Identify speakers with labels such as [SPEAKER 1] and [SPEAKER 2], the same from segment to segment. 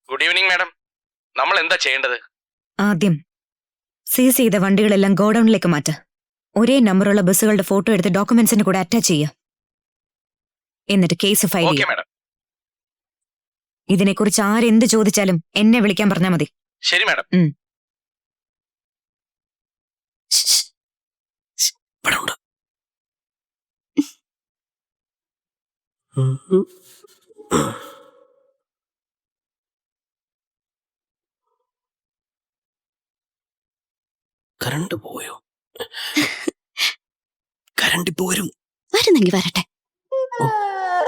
[SPEAKER 1] Good evening madam. നമ്മൾ എന്താ ചെയ്യേണ്ടത്?
[SPEAKER 2] ആദ്യം സീസ് ചെയ്ത വണ്ടികളെല്ലാം ഗോഡൌണിലേക്ക് മാറ്റ. ഒരേ നമ്പറുള്ള ബസ്സുകളുടെ ഫോട്ടോ എടുത്ത് ഡോക്യുമെന്റ്സിന്റെ കൂടെ അറ്റാച്ച് ചെയ്യുക. എന്നിട്ട് കേസ് ഫയൽ
[SPEAKER 1] ഓക്കെ
[SPEAKER 2] ചെയ്യുക.
[SPEAKER 1] മാഡം.
[SPEAKER 2] ഇതിനെക്കുറിച്ച് ആരെന്ത് ചോദിച്ചാലും എന്നെ വിളിക്കാൻ പറഞ്ഞാൽ മതി.
[SPEAKER 1] ശരി മാഡം.
[SPEAKER 3] കറണ്ട് പോയോ? കറണ്ട് ഇപ്പൊ വരും.
[SPEAKER 4] വരുന്നെങ്കിൽ വരട്ടെ.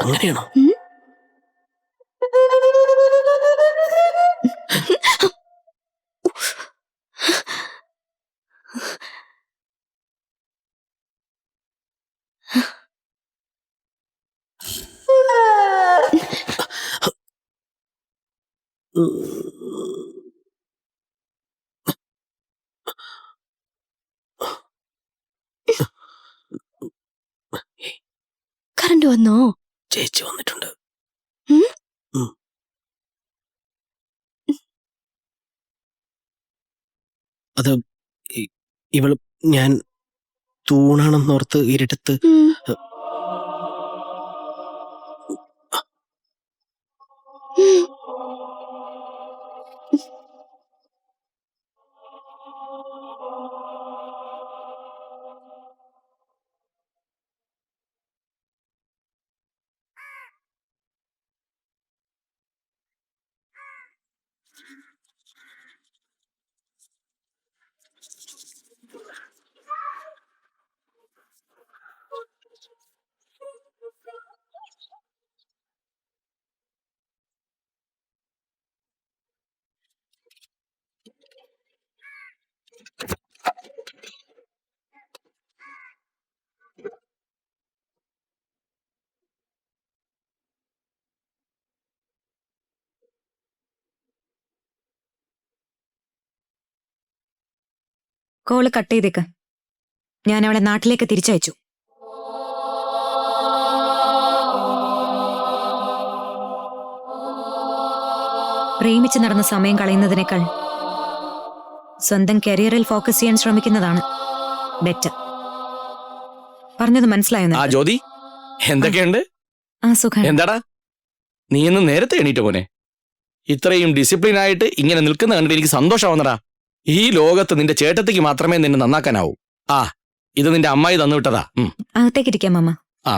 [SPEAKER 3] അങ്ങനെയാണോ?
[SPEAKER 4] കറണ്ട് വന്നോ?
[SPEAKER 3] ചേച്ചി വന്നിട്ടുണ്ട്. അത് ഇവള് ഞാൻ തൂണാണെന്നോർത്ത് ഇരുട്ടത്ത്
[SPEAKER 2] കോള് കട്ട് ചെയ്തേക്ക്. ഞാൻ അവളെ നാട്ടിലേക്ക് തിരിച്ചയച്ചു. പ്രേമിച്ച് നടന്ന സമയം കളയുന്നതിനേക്കാൾ സ്വന്തം കരിയറിൽ ഫോക്കസ് ചെയ്യാൻ ശ്രമിക്കുന്നതാണ് ബെറ്റർ. പറഞ്ഞത് മനസ്സിലായോ?
[SPEAKER 1] ആ ജ്യോതി, എന്തൊക്കെയുണ്ട്?
[SPEAKER 2] സുഖം.
[SPEAKER 1] എന്താടാ നീ ഇന്ന് നേരത്തെ എണീറ്റ പോനെ? ഇത്രയും ഡിസിപ്ലിൻ ആയിട്ട് ഇങ്ങനെ നിൽക്കുന്ന കണ്ടിട്ട് എനിക്ക് സന്തോഷമാവുന്നടാ. ഈ ലോകത്ത് നിന്റെ ചേട്ടത്തിക്ക് മാത്രമേ നിന്നെ നന്നാക്കാനാവൂ. ഇത് നിന്റെ അമ്മായി തന്നുവിട്ടതാ.
[SPEAKER 2] അകത്തേക്കിരിക്കാം അമ്മ.
[SPEAKER 1] ആ